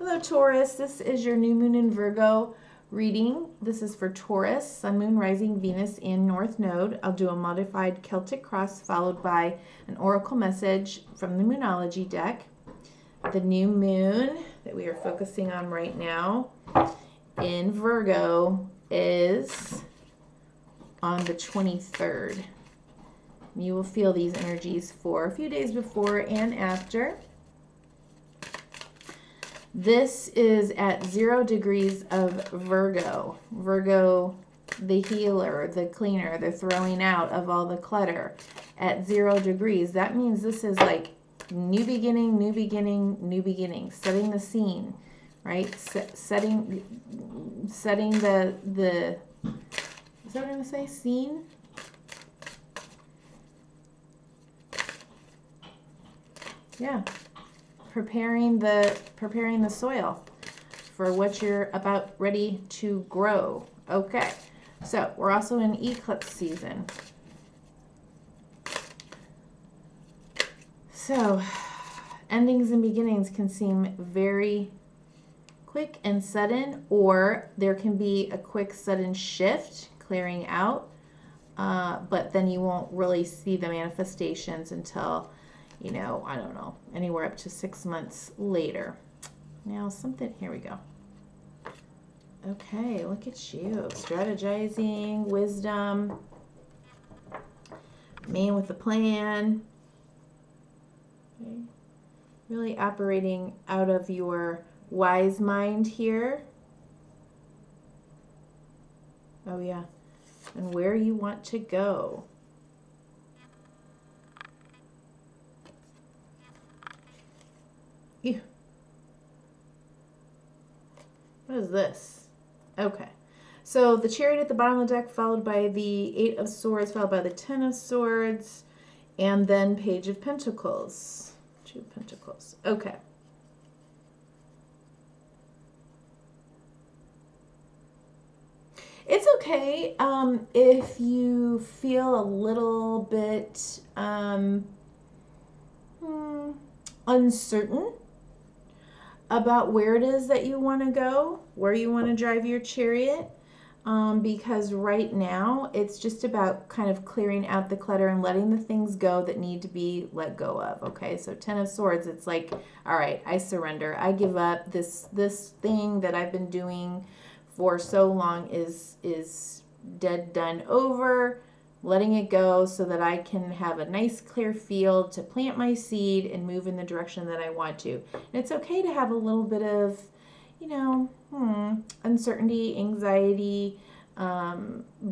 Hello, Taurus. This is your new moon in Virgo reading. This is for Taurus, Sun, Moon, Rising, Venus, and North Node. I'll do a modified Celtic cross followed by an oracle message from the Moonology deck. The new moon that we are focusing on right now in Virgo is on the 23rd. You will feel these energies for a few days before and after. This is at 0 degrees of Virgo. Virgo, the healer, the cleaner, the throwing out of all the clutter at 0 degrees. That means this is like new beginning, new beginning, new beginning. Setting the scene, right? Setting the, is that what I'm going to say? Scene? Yeah. Preparing the soil for what you're about ready to grow. Okay, so we're also in eclipse season. So endings and beginnings can seem very quick and sudden, or there can be a quick sudden shift, clearing out, but then you won't really see the manifestations until, you know, I don't know, anywhere up to 6 months later. Now something, here we go. Okay, look at you. Strategizing, wisdom, man with a plan. Okay. Really operating out of your wise mind here. Oh yeah, and where you want to go. Ew. What is this? Okay. So the Chariot at the bottom of the deck, followed by the 8 of Swords, followed by the 10 of Swords, and then Page of Pentacles. 2 Pentacles. Okay. It's okay if you feel a little bit uncertain about where it is that you want to go, where you want to drive your chariot, because right now it's just about kind of clearing out the clutter and letting the things go that need to be let go of. Okay, so 10 of Swords, it's like, all right, I surrender, I give up. This thing that I've been doing for so long is dead, done, over. Letting it go so that I can have a nice clear field to plant my seed and move in the direction that I want to. And it's okay to have a little bit of, you know, uncertainty, anxiety.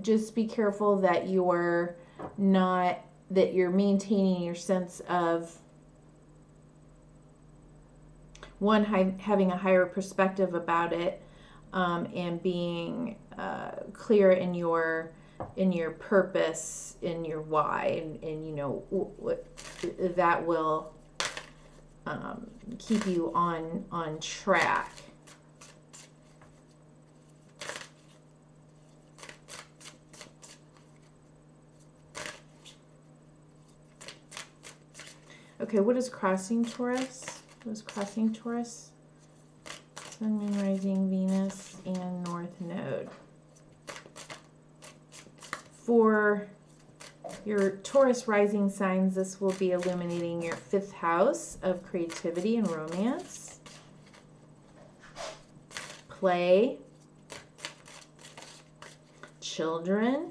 Just be careful that you're maintaining your sense of, one, having a higher perspective about it, and being clear in your purpose, in your why, and you know what that will keep you on track. Okay, what is crossing Taurus? What is crossing Taurus? Sun, Moon, Rising, Venus, and North Node. For your Taurus rising signs, this will be illuminating your 5th house of creativity and romance, play, children,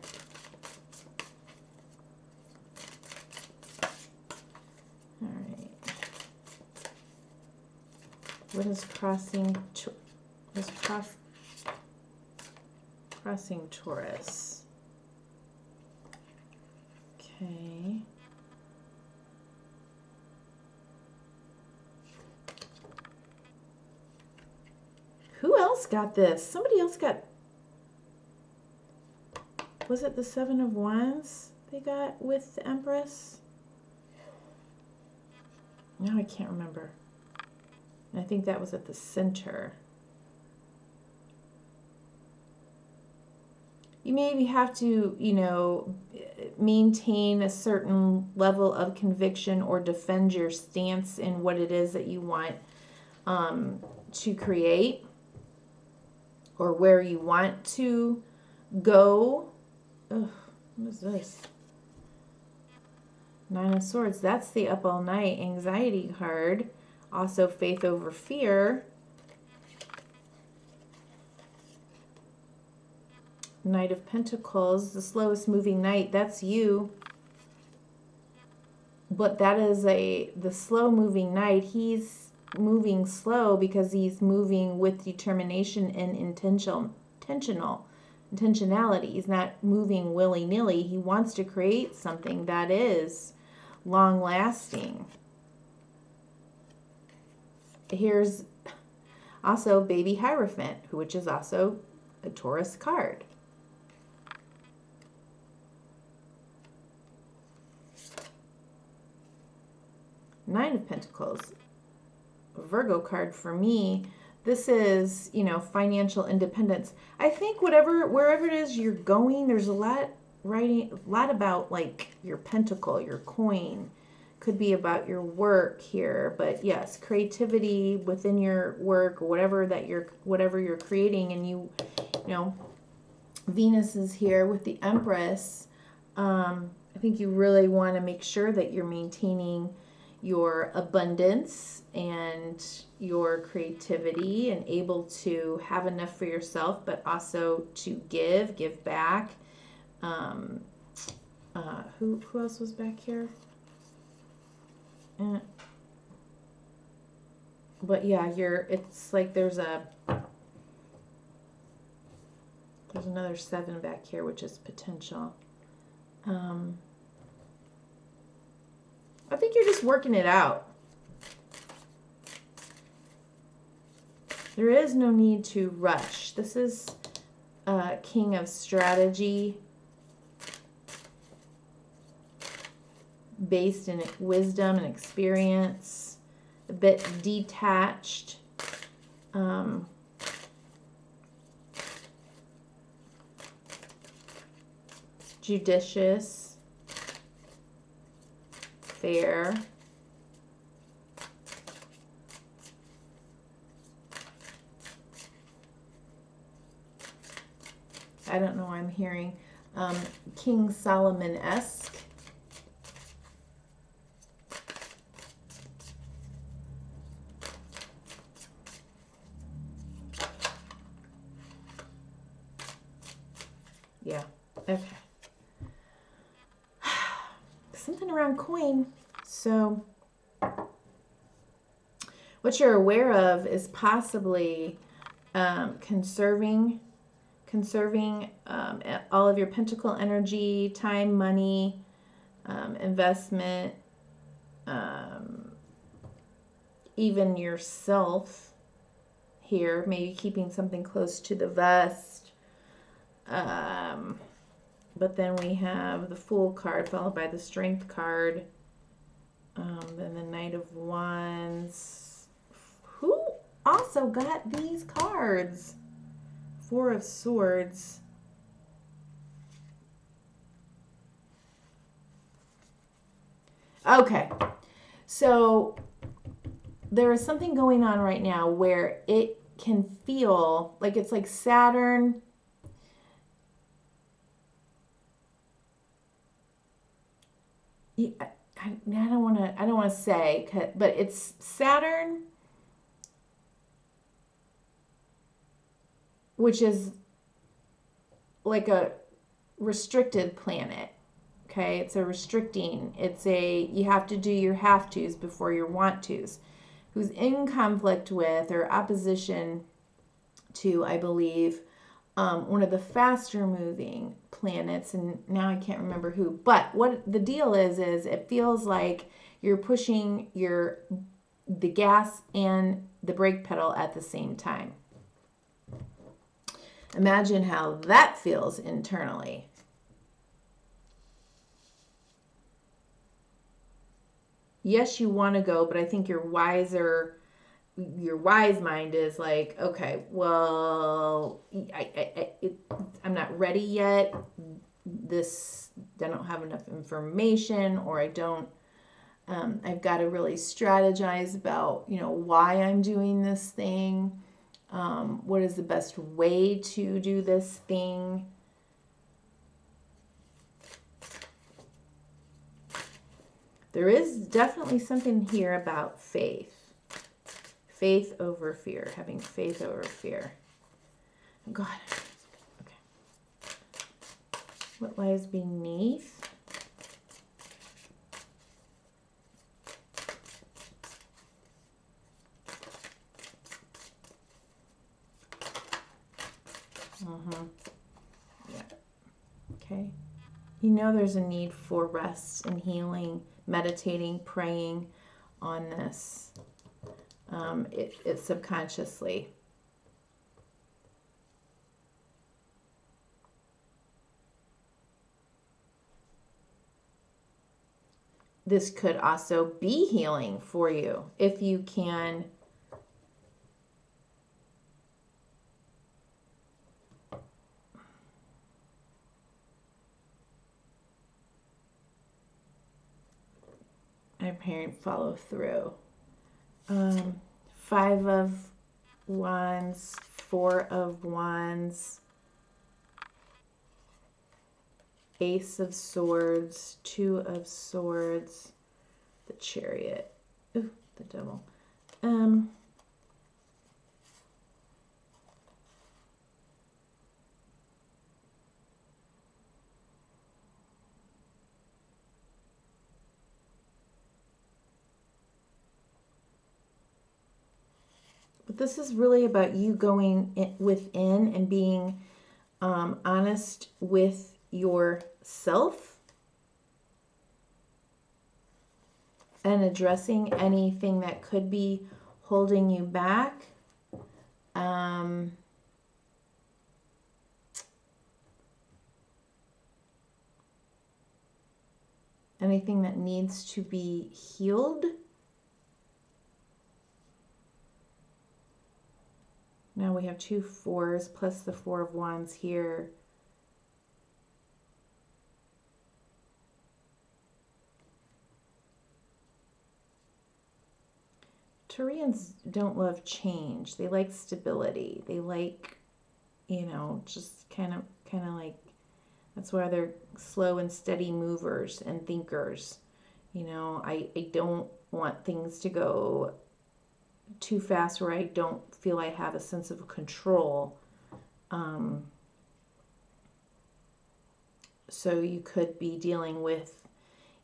all right. What is crossing Taurus? Okay. Who else got this? Somebody else got, was it the 7 of Wands they got with the Empress? No, I can't remember. I think that was at the center. You maybe have to, you know, maintain a certain level of conviction or defend your stance in what it is that you want to create, or where you want to go. Ugh, what is this? Nine of Swords. That's the up all night anxiety card. Also faith over fear. Knight of Pentacles, the slowest moving knight. That's you. But that is the slow moving knight. He's moving slow because he's moving with determination and intentionality. He's not moving willy-nilly. He wants to create something that is long lasting. Here's also Baby Hierophant, which is also a Taurus card. Nine of Pentacles, a Virgo card for me. This is, you know, financial independence. I think wherever it is you're going, there's a lot about like your pentacle, your coin. Could be about your work here, but yes, creativity within your work, or whatever you're creating, and you know, Venus is here with the Empress. I think you really want to make sure that you're maintaining your abundance and your creativity and able to have enough for yourself, but also to give back. Who else was back here? But yeah, it's like there's another 7 back here, which is potential. I think you're just working it out. There is no need to rush. This is King of Strategy, based in wisdom and experience, a bit detached. Judicious. Fair. I don't know, I'm hearing King Solomon-esque. Yeah, okay. Something around coin. So what you're aware of is possibly conserving all of your pentacle energy, time, money, investment, even yourself here, maybe keeping something close to the vest. But then we have the Fool card followed by the Strength card. Then the Knight of Wands. Who also got these cards? 4 of Swords. Okay. So there is something going on right now where it can feel like it's like Saturn. I don't want to say, but it's Saturn, which is like a restricted planet. Okay, it's a restricting. You have to do your have tos before your want tos. Who's in conflict with or opposition to, I believe, one of the faster moving planets, and now I can't remember who. But what the deal is it feels like you're pushing the gas and the brake pedal at the same time. Imagine how that feels internally. Yes, you want to go, but I think your wise mind is like, okay, well, I'm not ready yet. I don't have enough information, or I don't I've got to really strategize about, you know, why I'm doing this thing. What is the best way to do this thing? There is definitely something here about faith. Faith over fear. Having faith over fear. God. Okay. What lies beneath? Yeah. Okay. You know there's a need for rest and healing, meditating, praying on this. It's subconsciously. This could also be healing for you if you can apparent follow through. 5 of Wands, 4 of Wands, Ace of Swords, 2 of Swords, the Chariot, ooh, the Devil. But this is really about you going within and being honest with yourself and addressing anything that could be holding you back. Anything that needs to be healed. Now we have 2 4s plus the 4 of Wands here. Taurians don't love change. They like stability. They like, you know, just kind of like, that's why they're slow and steady movers and thinkers. You know, I don't want things to go too fast where I don't feel I have a sense of control. So you could be dealing with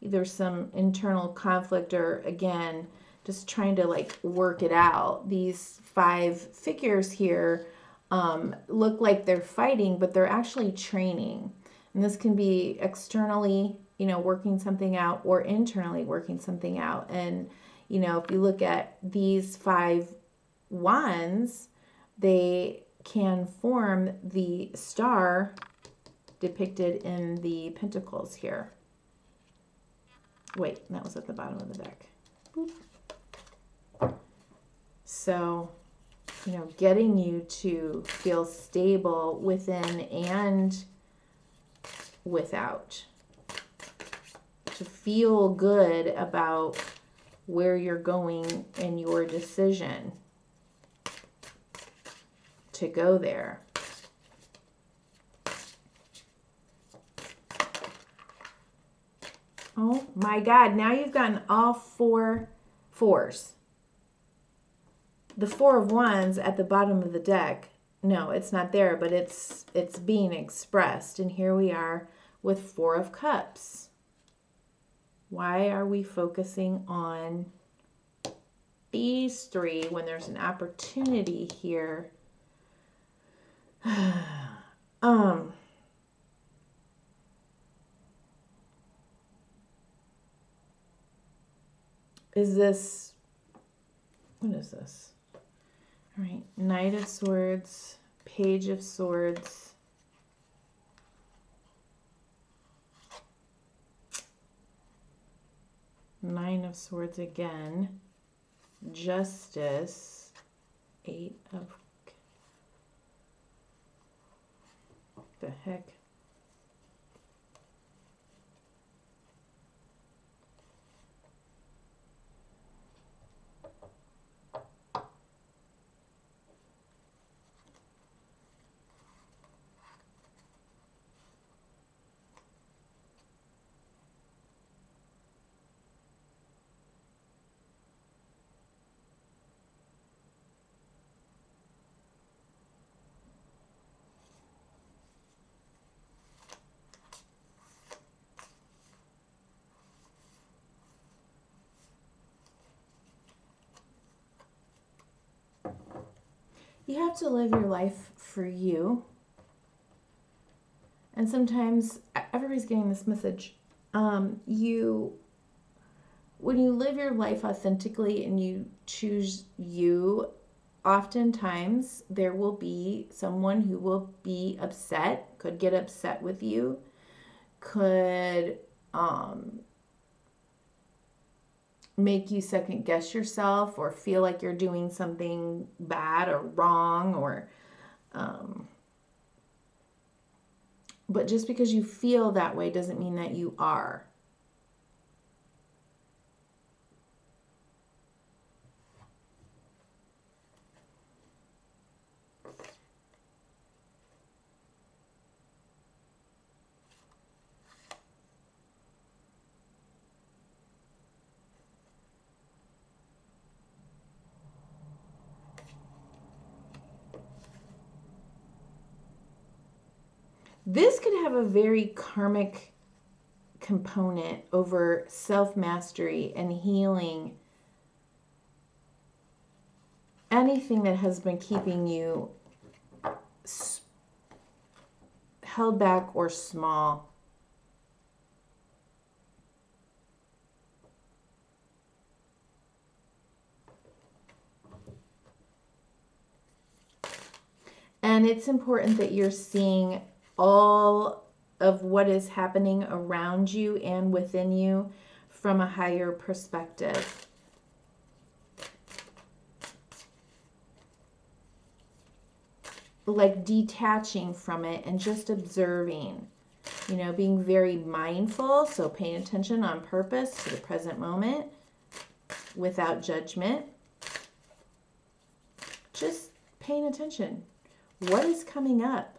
either some internal conflict or, again, just trying to like work it out. These 5 figures here look like they're fighting, but they're actually training. And this can be externally, you know, working something out, or internally working something out. And, you know, if you look at these 5 wands, they can form the star depicted in the pentacles here. Wait, that was at the bottom of the deck. Boop. So, you know, getting you to feel stable within and without. To feel good about where you're going in your decision to go there. Oh my God, now you've gotten all 4 4s. The 4 of Wands at the bottom of the deck, no, it's not there, but it's being expressed. And here we are with 4 of Cups. Why are we focusing on these 3 when there's an opportunity here? Is this, what is this? All right, Knight of Swords, Page of Swords, Nine of Swords again, Justice, 8 of, the heck? You have to live your life for you. And sometimes everybody's getting this message. You when you live your life authentically and you choose you, oftentimes there will be someone who will be upset, could get upset with you, could make you second guess yourself or feel like you're doing something bad or wrong, or but just because you feel that way doesn't mean that you are. This could have a very karmic component over self-mastery and healing anything that has been keeping you held back or small. And it's important that you're seeing all of what is happening around you and within you from a higher perspective. Like detaching from it and just observing, you know, being very mindful. So paying attention on purpose to the present moment without judgment. Just paying attention. What is coming up?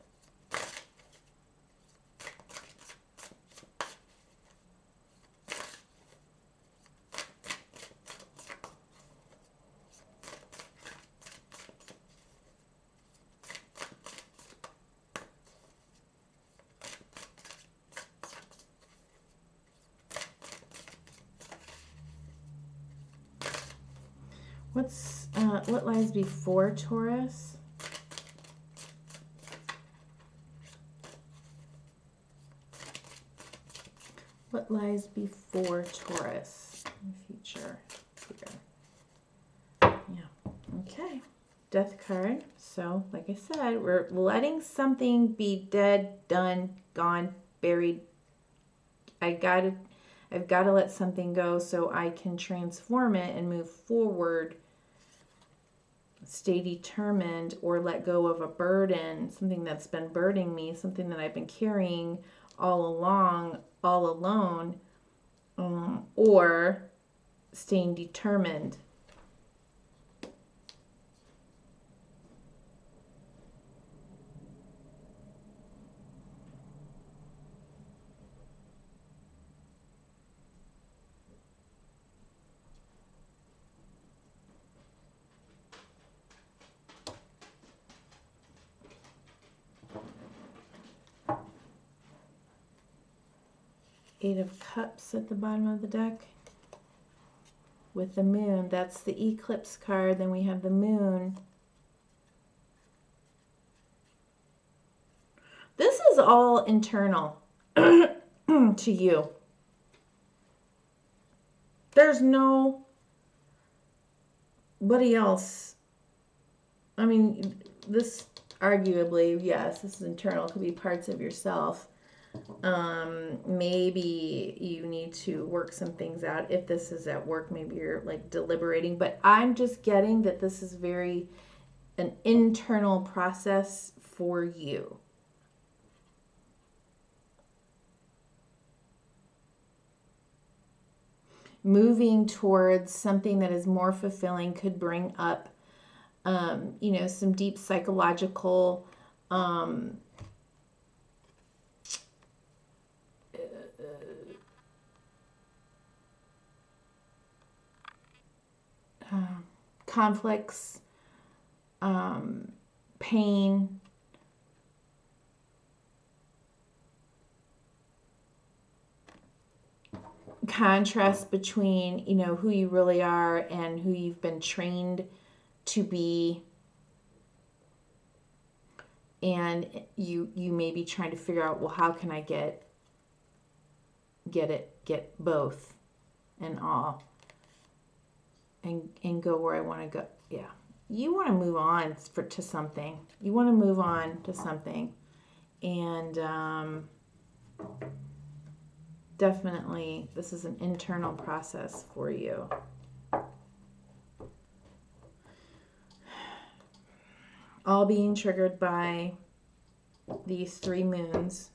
What lies before Taurus? What lies before Taurus in the future? Here. Yeah. Okay. Death card. So, like I said, we're letting something be dead, done, gone, buried. I've got to let something go so I can transform it and move forward. Stay determined, or let go of a burden, something that's been burdening me, something that I've been carrying all along, all alone, or staying determined. Eight of Cups at the bottom of the deck with the moon. That's the eclipse card. Then we have the moon. This is all internal to you. There's nobody else. I mean, this arguably, yes, this is internal. It could be parts of yourself. Maybe you need to work some things out. If this is at work, maybe you're like deliberating, but I'm just getting that this is very an internal process for you. Moving towards something that is more fulfilling could bring up, you know, some deep psychological conflicts, pain, contrast between, you know, who you really are and who you've been trained to be. and you may be trying to figure out, well, how can I get both and all, and go where I want to go. Yeah, you want to move on to something. You want to move on to something, and definitely this is an internal process for you. All being triggered by these 3 moons.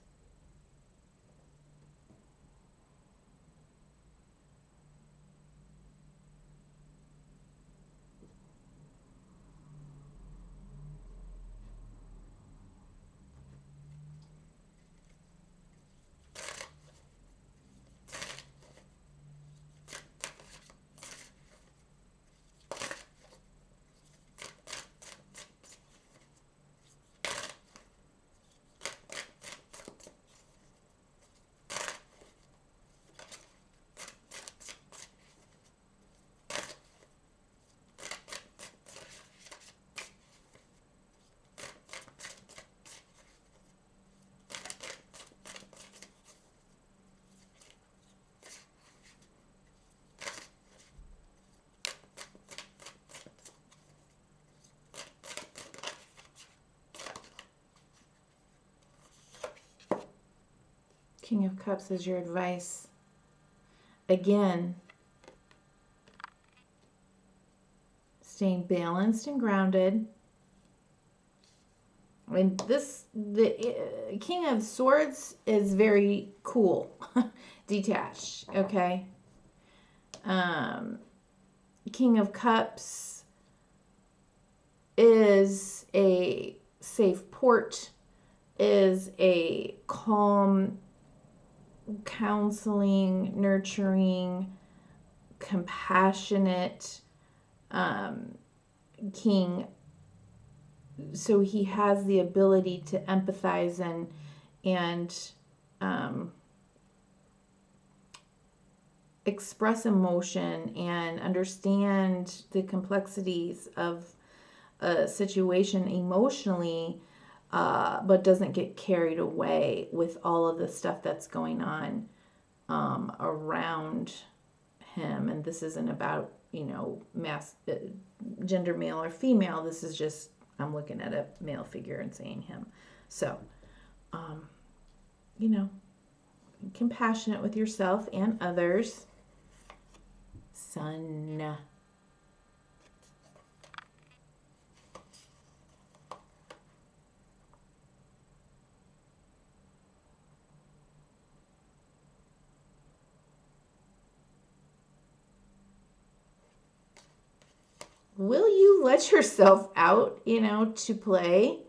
King of Cups is your advice. Again, staying balanced and grounded. I mean, the King of Swords is very cool, detached, okay? King of Cups is a safe port, is a calm, counseling, nurturing, compassionate king. So he has the ability to empathize and express emotion and understand the complexities of a situation emotionally, but doesn't get carried away with all of the stuff that's going on around him. And this isn't about, gender male or female. This is just, I'm looking at a male figure and saying him. So, compassionate with yourself and others. Sun. Will you let yourself out, to play?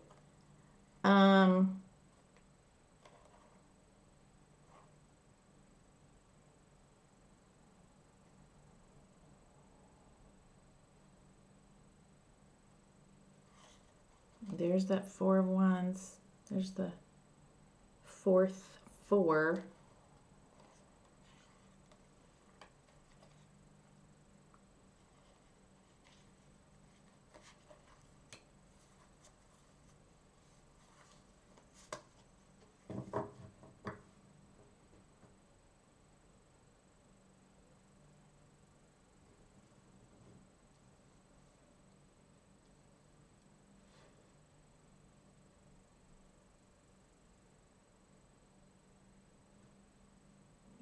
There's that 4 of Wands. There's the 4th 4.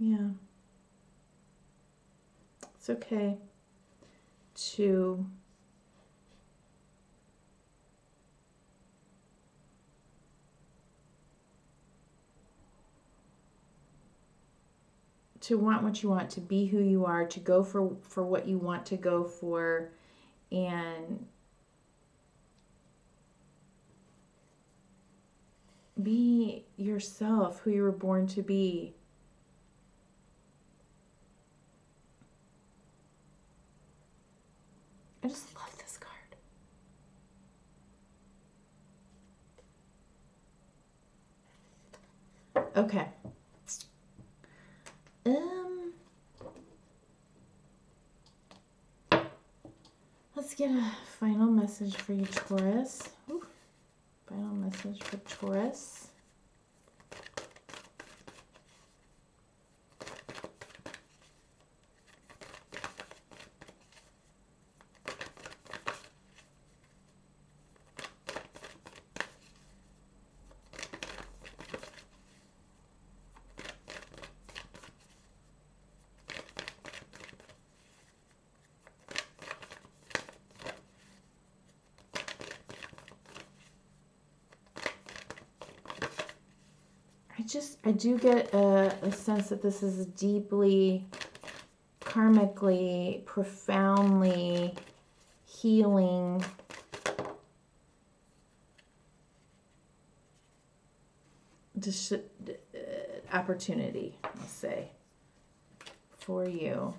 Yeah. It's okay to want what you want, to be who you are, to go for what you want to go for, and be yourself, who you were born to be. I just love this card. Okay. Let's get a final message for you, Taurus. Ooh, Final message for Taurus. I do get a sense that this is deeply, karmically, profoundly healing opportunity, I'll say, for you.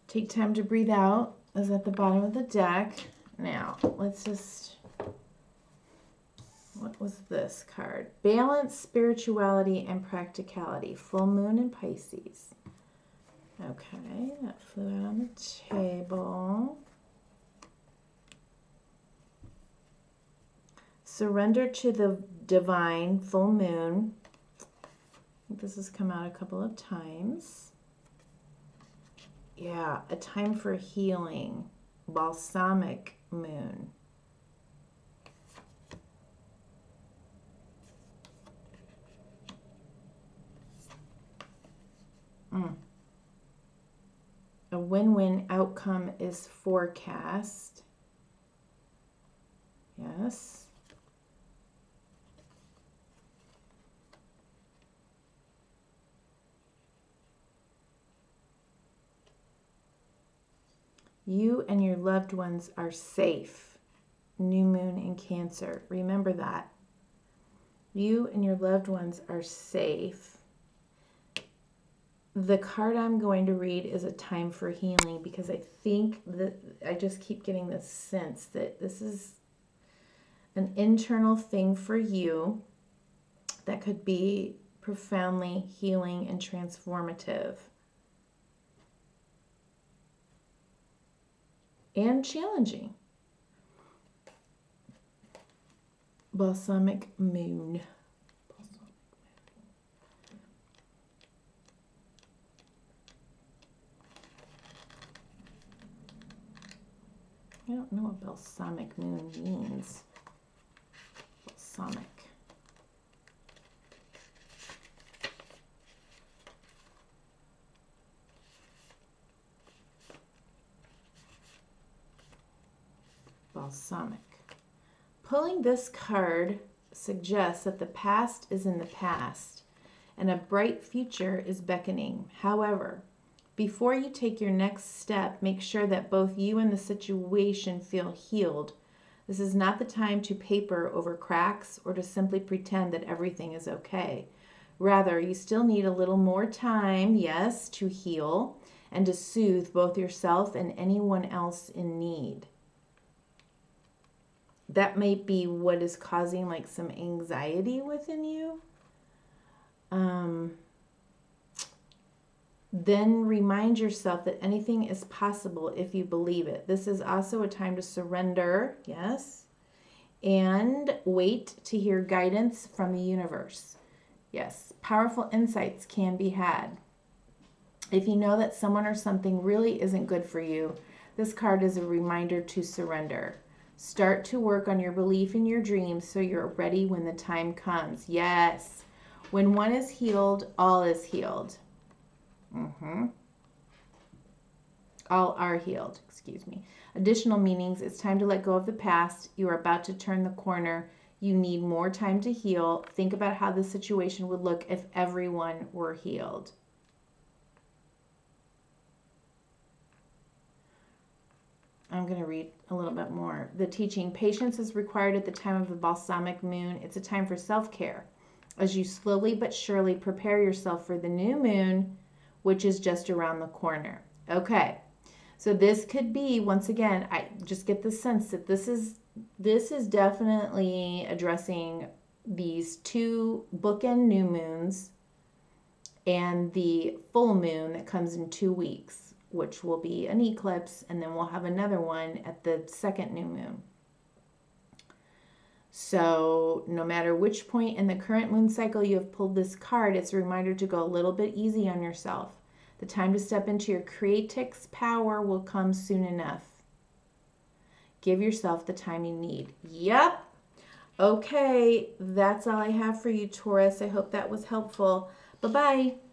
Take time to breathe out is at the bottom of the deck. Now, let's just... What was this card? Balance, spirituality, and practicality. Full moon in Pisces. Okay, that flew out on the table. Surrender to the divine, full moon. I think this has come out a couple of times. Yeah, a time for healing. Balsamic moon. A win-win outcome is forecast. Yes. You and your loved ones are safe. New moon in Cancer. Remember that. You and your loved ones are safe. The card I'm going to read is a time for healing, because I think that I just keep getting this sense that this is an internal thing for you that could be profoundly healing and transformative. And challenging. Balsamic moon. I don't know what balsamic moon means. Balsamic. Balsamic. Pulling this card suggests that the past is in the past and a bright future is beckoning. However, before you take your next step, make sure that both you and the situation feel healed. This is not the time to paper over cracks or to simply pretend that everything is okay. Rather, you still need a little more time, yes, to heal and to soothe both yourself and anyone else in need. That may be what is causing like some anxiety within you. Then remind yourself that anything is possible if you believe it. This is also a time to surrender, yes, and wait to hear guidance from the universe. Yes, powerful insights can be had. If you know that someone or something really isn't good for you, this card is a reminder to surrender. Start to work on your belief in your dreams so you're ready when the time comes. Yes, when one is healed, all is healed. All are healed, excuse me. Additional meanings, it's time to let go of the past. You are about to turn the corner. You need more time to heal. Think about how the situation would look if everyone were healed. I'm going to read a little bit more. The teaching, patience is required at the time of the balsamic moon. It's a time for self-care as you slowly but surely prepare yourself for the new moon, which is just around the corner. Okay, so this could be, once again, I just get the sense that this is definitely addressing these two bookend new moons and the full moon that comes in 2 weeks, which will be an eclipse, and then we'll have another one at the second new moon. So no matter which point in the current moon cycle you have pulled this card, it's a reminder to go a little bit easy on yourself. The time to step into your creatrix power will come soon enough. Give yourself the time you need. Yep. Okay, that's all I have for you, Taurus. I hope that was helpful. Bye-bye.